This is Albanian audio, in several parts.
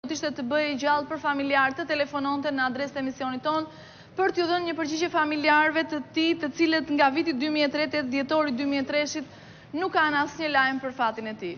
do t'ishte të bëjë gjallë për familjarë të telefononte në adresë të emisionit tonë për t'ju dhënë një përgjigje familjarëve të tij, të cilët nga viti 2003, dhjetori 2003 nuk kanë asnjë lajm për fatin e tij.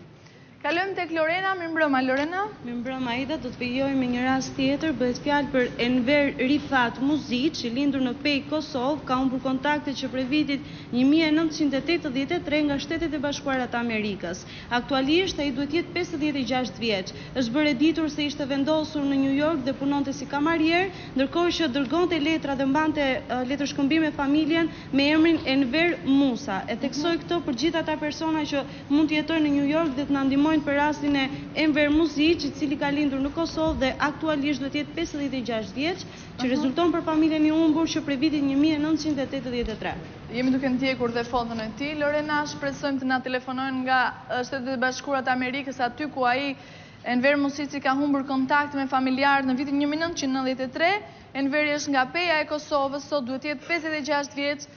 Kalojmë tek Lorena. Mirëmbrëma Lorena. Mirëmbrëma Aida, do të vijoj me një rast tjetër, bëhet fjalë për Enver Rifat Muzic, i lindur në Pejk, Kosovë, ka humbur kontaktet që prej vitit 1983 nga Shtetet e Bashkuara të Amerikës. Aktualisht ai duhet jetë 56 vjeç. Është bërë e ditur se ishte vendosur në New York dhe punonte si kamarier, ndërkohë që dërgonte letra dhe mbante letërshkëmbim me familjen me emrin Enver Musa. E theksoj këtë për gjithë ata persona që mund të jetojnë në New York dhe të na ndihmojnë për rastin e Enver Muzic, i cili ka lindur në Kosovë dhe aktualisht duhet jetë 56 vjeç, që rezulton për familjen e humbur që prej vitit 1983. Jemi duke ndjekur dhe foton e tij. Lorena, shpresojmë të na telefonojnë nga Shtetet e Bashkuara të Amerikës, aty ku ai Enver Muzici ka humbur kontakt me familjarë në vitin 1993. Enveri është nga Peja e Kosovës, sot duhet jetë 56 vjeç.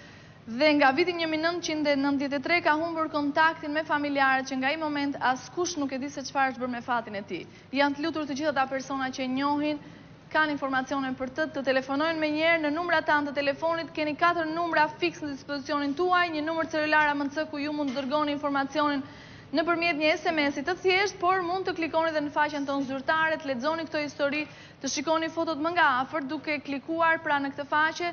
Dhe nga vitin 1993 ka humbur kontaktin me familjarët që nga i moment askush nuk e di se çfarë është bërë me fatin e tij. Janë të lutur të gjitha ata persona që e njohin, kanë informacione për të telefonojnë me njerë në numrat tanë të telefonit. Keni 4 numra fiks në dispozicionin tuaj, një numër celular AMC ku ju mund të dërgoni informacionin nëpërmjet një SMS-i të thjesht, por mund të klikoni edhe në faqen tonë zyrtare, të lexoni këtë histori, të shikoni fotot më nga afër duke klikuar pra në këtë faqe.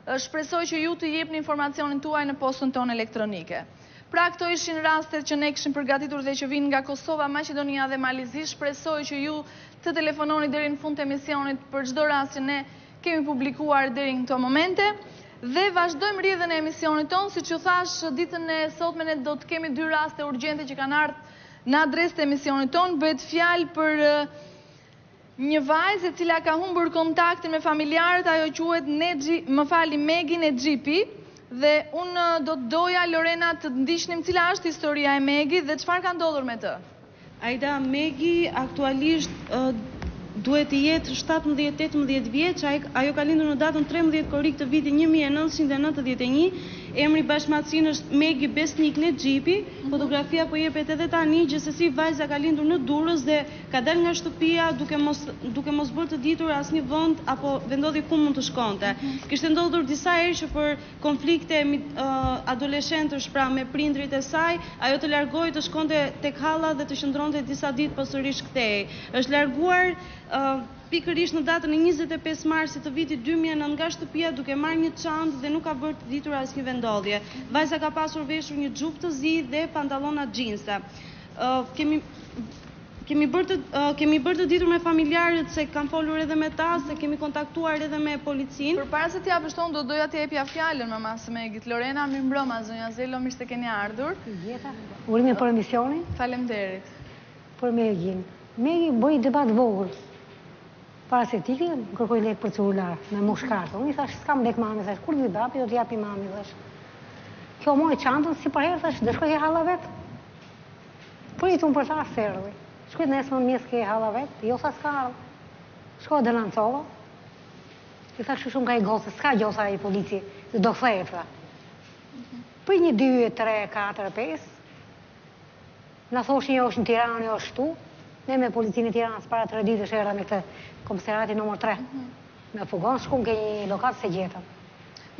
Shpresoj që ju të jepni informacionin tuaj në postën tonë elektronike. Pra këto ishin rastet që ne kishim përgatitur dhe që vinë nga Kosova, Maqedonia dhe Malizi. Shpresoj që ju të telefononi deri në fund të emisionit për çdo rast që ne kemi publikuar deri në këto momente. Dhe vazhdojmë rrjedhën e emisionit tonë, siç ju thash, ditën e sotme ne do të kemi 2 raste urgjente që kanë ardhur në adresë të emisionit tonë. Bëhet fjalë për një vajzë e cila ka humbur kontaktin me familjarët, ajo quhet Megi Nexhipi, dhe unë do të doja Lorena të ndiqnim cila është historia e Megi dhe çfarë ka ndodhur me të. Aida, Megi aktualisht duhet të jetë 17-18 vjeç, ajo ka lindur në datën 13 korrik të vitit 1991. Emri bashkëmarrësin është Megi Besnik Nexhipi. Fotografia po jepet edhe tani, gjithsesi vajza ka lindur në Durrës dhe ka dalë nga shtëpia duke mos bërë të ditur asnjë vend apo vendodhi ku mund të shkonte. Kishte ndodhur disa herë që për konflikte adoleshentësh pra me prindrit e saj, ajo të largohej të shkonte tek halla dhe të qëndronte disa ditë pas sërish kthehej. Është larguar pikërisht në datën e 25 marsit të vitit 2009 nga shtëpia duke marrë një çantë dhe nuk ka bërë të ditur asnjë vendodhje. Vajza ka pasur veshur një xhupë të zi dhe pantallona xhinse. Kemi bërë të ditur me familjarët se kanë folur edhe me ta, se kemi kontaktuar edhe me policinë. Përpara se t'ja pështon, do doja të jepja fjalën mamasë Megit. Lorena, mirëmbrëma, zonja Zelo, mirë se keni ardhur. Urime për emisionin. Faleminderit. Për Megin. Megi bëj debat vogël. Para se tiki, më kërkoj lek për celular, me mushkartë. Unë i thash, s'kam lek mami, thash, kur vi babi, do t'japi mami, thash. Kjo moj çantën, si për herë, thash, dhe shkoj ke halla vetë. Për i tunë për ta, sërëve. Shkoj nesë më mjesë ke halla vetë, jo sa s'ka ardhë. Shkoj dhe lancova. I thash, shumë ka i gosë, s'ka gjosa i polici, dhe do thejë, tha. Për 1, 2, 3, 4, 5. Na thoshin, jo është në Tiranë, jo është tu. Ne me policinë e Tiranës para 3 ditësh erdha me këtë komisariati numër 3. Me fugon shkum ke një lokat se gjetëm.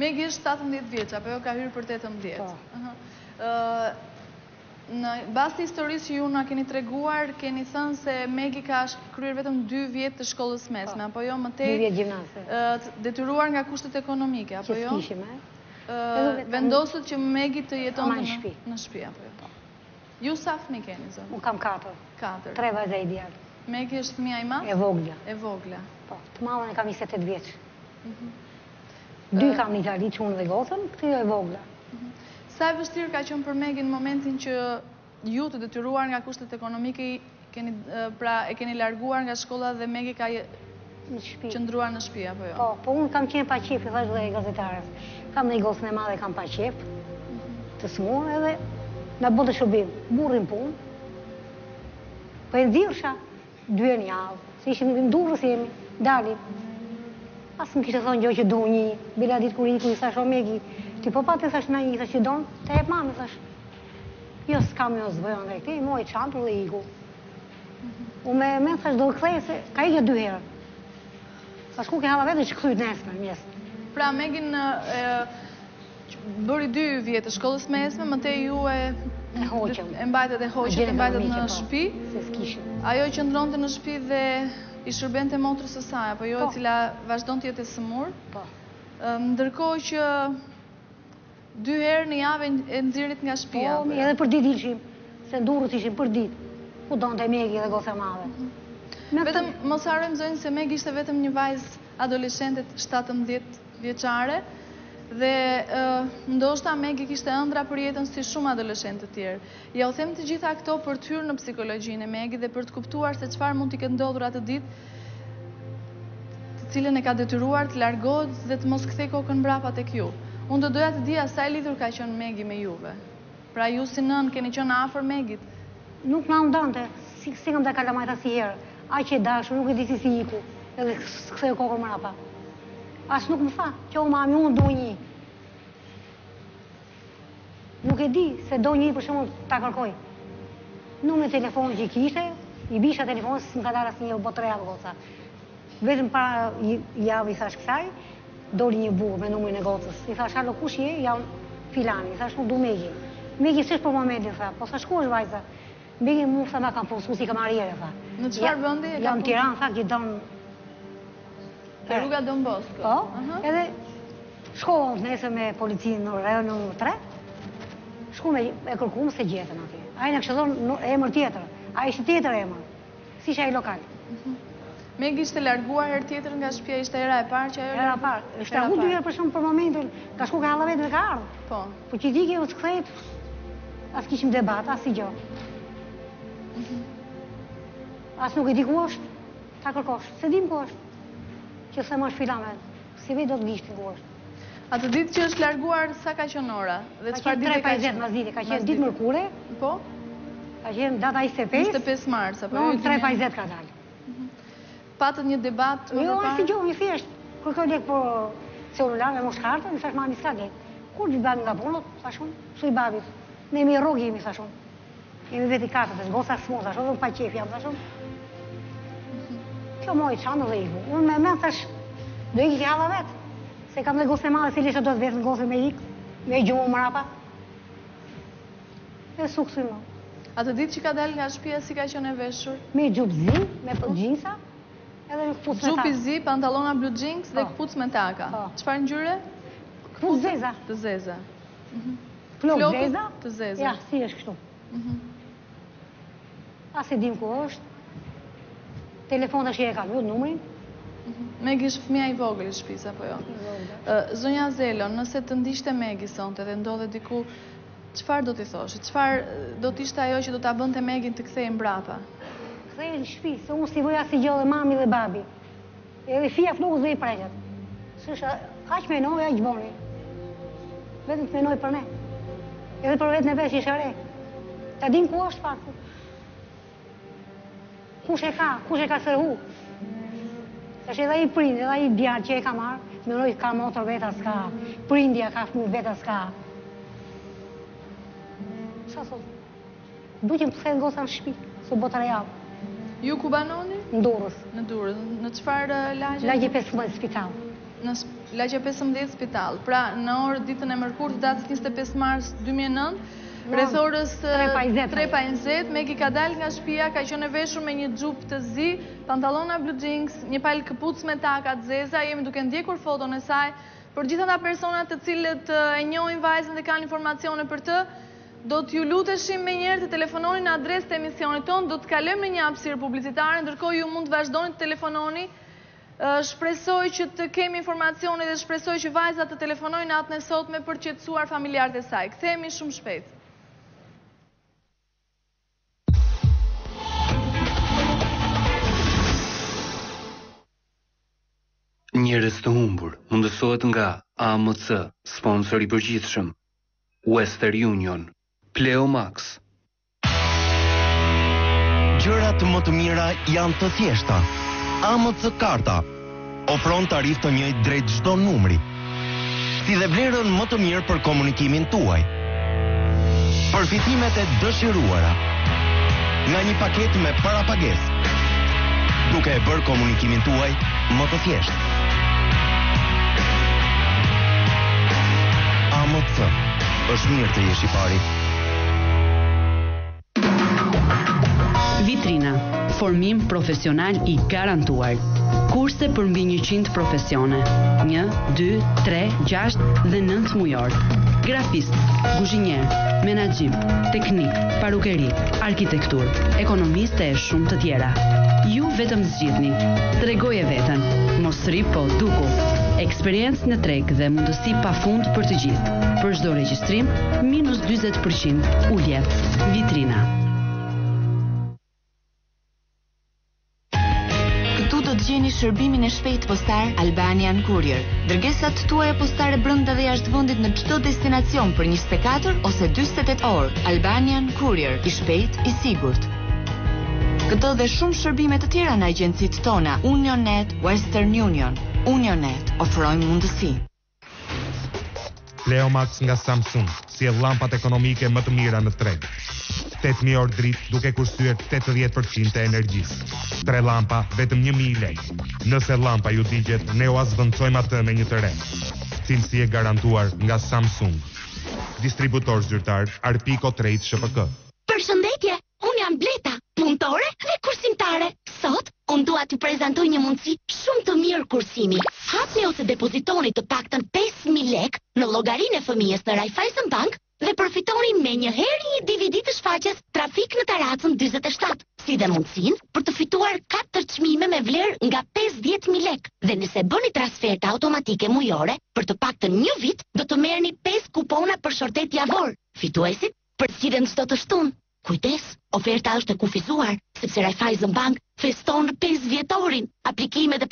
Megi është 17 vjeç, apo jo ka hyrë për 18. Në bazë të historisë që ju na keni treguar, keni thënë se Megi ka kryer vetëm 2 vjet të shkollës mesme, apo jo më tej 2 vjet gjimnaze. Detyruar nga kushtet ekonomike, apo jo? Që s'kishim, Vendosët që Megi të jetonte në shtëpi, apo jo? Ju sa fëmijë keni, zonë? Unë kam 4. 3 vajza i djalë. Megi është fëmija i madh? E vogla. E vogla. Po, të madhen e kam 28 vjeç. 2 kam në Itali, çunë dhe gocën, këtë jo e vogla. Sa e vështirë ka qenë për Megin në momentin që ju të detyruar nga kushtet ekonomike e keni larguar nga shkolla dhe Megi ka qëndruar në shtëpi, apo jo? Po unë kam qenë pa qef, i thash dhe gazetarës. Kam në i gocën e madhe, kam pa qef, të smur edhe në botë shërbim, burrin punë, po e nxirrsha 2 herë në javë, se ishim në Durrës jemi, dalim. As më kishte thonë gjë që du një, bila ditë kur iku i thash, o Megi, ti po pa të thash na i thash që don, të jep mami, thash. Jo s'kam jo s'bëjon dhe këti, moj çantë dhe iku. Unë me thash do kthej se ka ikë 2 herë. Sa shku ke halla vetë që kthyet nesër mjes. Pra Megin bëri 2 vjetë shkollës mesme, mëtej ju e mbajtet e hoqet, e mbajtet në shtëpi. Se s'kishin. Ajo qëndronte në shtëpi dhe i shërbente motrës së saj, apo jo e cila vazhdon të jetë e sëmur. Po. Ndërkohë që 2 herë në javë e nxirrit nga shtëpia. Po, edhe për ditë ishim, se ndurët ishim për ditë. Ku donte Megi dhe goca madhe. Vetëm mos harrojmë zonjë se Megi ishte vetëm një vajzë adoleshente 17 vjeçare dhe ndoshta Megi kishte ëndra për jetën si shumë adoleshentë të tjerë. Ja u them të gjitha këto për të hyrë në psikologjinë e Megi dhe për të kuptuar se çfarë mund t'i ketë ndodhur atë ditë, të cilën e ka detyruar të largohet dhe të mos kthej kokën mbrapa tek ju. Unë do doja të dija sa e lidhur ka qenë Megi me juve. Pra ju si nën keni qenë afër Megit? Nuk na ndonte, si kam da kalamajta si herë. Aq e dashur, nuk e di si iku, edhe s'ktheu kokën mbrapa. As nuk më tha, që o mami, unë do një. Nuk e di se do një për shembull ta kërkoj. Numrin e telefonit që kishte, i bisha telefonin se s'm ka dalë asnjë botë real goca. Vetëm para javë i thash kësaj, doli një burr me numrin e gocës. I thash, "Alo, kush je?" "Jam filani." I thash, "Unë du Megi." "Megi s'është për momentin," tha. "Po sa shku është vajza?" Megi mu tha ma kam pusu si kamarierë, tha. Në çfarë vendi e ka? Jam Tiranë, tha, gjithon... Te rruga Don Bosco. Po, edhe shkova nesër me policinë në rajon numër 3, shku me e kërkuam se gjetën atje. Ai na këshillon emër tjetër, ai ishte tjetër emër, si ishte ai lokal. Megi ishte larguar herë tjetër nga shtëpia, ishte hera e parë që ajo Hera e parë, ishte largu 2 herë për shumë për momentin, ka shku ka halla vetë dhe ka ardhur. Po. Po që dike u s'kthejt, as kishim debat, as si gjë. As nuk e di ku është, ta kërkosh, se dim ku është. Që se më është filame, si vetë do të gishti ku është. Atë ditë që është larguar, sa ka qenë ora? Dhe Ka çfarë qenë ditë 3:50 mazditë, ka qenë ditë mërkure, Po? ka qenë data 25, 25 mars, apo no, jo? 3:50 ka dalë. Patët një debat më Jo, përpara? as si gjë, një thjesht, kërkoj lek për celular me moshkartë, më thash mami s'ka lek. Kur vi babi nga puna, thash unë, su i babit. Ne jemi rrogë jemi, thash unë. Jemi veti katët, goca s'mon, thash unë, pa qef jam, thash unë. Kjo moj çanë dhe iku. Unë me men thash, do iki ki halla vetë. Se kam dhe gosë e madhe, cili që do të vetë në gosë me ikë, me gjumë mrapa. E suksu i më. Atë ditë që ka dalë nga shtëpia, si ka qenë e veshur? Me gjupë zi, me gjinsa, edhe me këpuc me taka. Xhupi zi, pantallona blue jeans dhe këpuc me taka. Çfarë ngjyre? Këpuc zeza. Të zeza. Flokë zeza. Të zeza. Ja, si është kështu. As e dim ku është. Telefon tash e kam, ju numrin. Megi është fëmia i vogël i shtëpisë apo jo? Zonja Zelo, nëse të ndiqte Megi sonte dhe ndodhe diku, çfarë do t'i thoshe? Çfarë do t'ishte ajo që do ta bënte Megin të kthehej mbrapa? Kthehej në shtëpi, se unë si voja si gjë dhe mami dhe babi. Edhe fia flokës dhe i preqet. S'është aq menoj, aq boni. Vetëm të menoj për ne. Edhe për vetën e vetë që ishe re. Ta dim ku është faktu. Kush e ka sërhu? Tash edhe i prind, edhe i djalë që e ka marrë, menoj ka motor veta s'ka, prindja ka fëmijë veta s'ka. Qa thot? Duqem të thejnë gosa në shpi, së botë real. Ju ku banoni? Në Durrës. Në Durrës. Në çfarë lagje? Lagje 15 spital. Në lagje 15 spital. Pra, në orë ditën e mërkurë të datës 25 mars 2009, rreth orës 3:20, Megi ka dalë nga shtëpia, ka qenë e veshur me një xhup të zi, pantallona blue jeans, një palë këpuc me taka të zeza. Jemi duke ndjekur foton e saj. Për gjithë ata personat të cilët e njohin vajzën dhe kanë informacione për të, do t'ju luteshim me njerë të telefononi në adresë të emisionit tonë, do t'kalëm në një hapësirë publicitare, ndërkohë ju mund të vazhdoni të telefononi. Shpresoj që të kemi informacione dhe shpresoj që vajzat të telefonojnë natën e sotme për qetësuar familjarët e saj. Kthehemi shumë shpejt. Njerëz të humbur mundësohet nga AMC, sponsor i përgjithshëm, Western Union, Pleo Max. Gjërat më të mira janë të thjeshta. AMC Karta ofron tarifë të njëjtë drejt çdo numri, si dhe vlerën më të mirë për komunikimin tuaj. Përfitimet e dëshiruara. nga një paketë me parapagesë, duke e bërë komunikimin tuaj më të thjeshtë. AMC, është mirë të jesh i pari. Vitrina, formim profesional i garantuar. Kurse për mbi 100 profesione. 1, 2, 3, 6 dhe 9 mujor. Grafist, kuzhinier, menaxhim, teknik, parukeri, arkitektur, ekonomiste e shumë të tjera. Ju vetëm zgjidhni. Tregoje veten. Mos rri po duku. Eksperiencë në treg dhe mundësi pafund për të gjithë. Për çdo regjistrim, minus 40% ulje. Vitrina. Këtu do të gjeni shërbimin e shpejt postar Albanian Courier. Dërgesat tuaja postare brenda dhe jashtë vendit në çdo destinacion për 24 ose 48 orë. Albanian Courier, i shpejt, i sigurt. Këto dhe shumë shërbime të tjera në agjencitë tona, Unionet, Western Union. Unionet, ofrojmë mundësi. Pleomax nga Samsung, sjell llampat ekonomike më të mira në treg. 8.000 orë dritë duke kursyer 80% e energjisë. 3 lampa, vetëm 1.000 lekë. Nëse lampa ju digjet, ne u zvendçojmë atë me një të re. Cilësi e garantuar nga Samsung. Distributor zyrtar Arpico Trade SPK. Përshëndetje, unë jam Bleta, punëtore dhe kursimtare. Sot, unë dua t'ju prezantoj një mundësi shumë të mirë kursimi. Hapni ose depozitoni të paktën 5.000 lekë në llogarinë e fëmijës në Raiffeisen Bank dhe përfitoni me një herë një DVD të shfaqjes Trafik në Taracën 47, si dhe mundësinë për të fituar 4 çmime me vlerë nga 50.000 lekë. Dhe nëse bëni transferta automatike mujore, për të paktën një vit, do të merrni 5 kupona për shortet javor. Fituesit përcillen çdo të shtunë. Kujdes, oferta është e kufizuar, sepse Raiffeisen Bank feston 5 vjetorin. Aplikimet e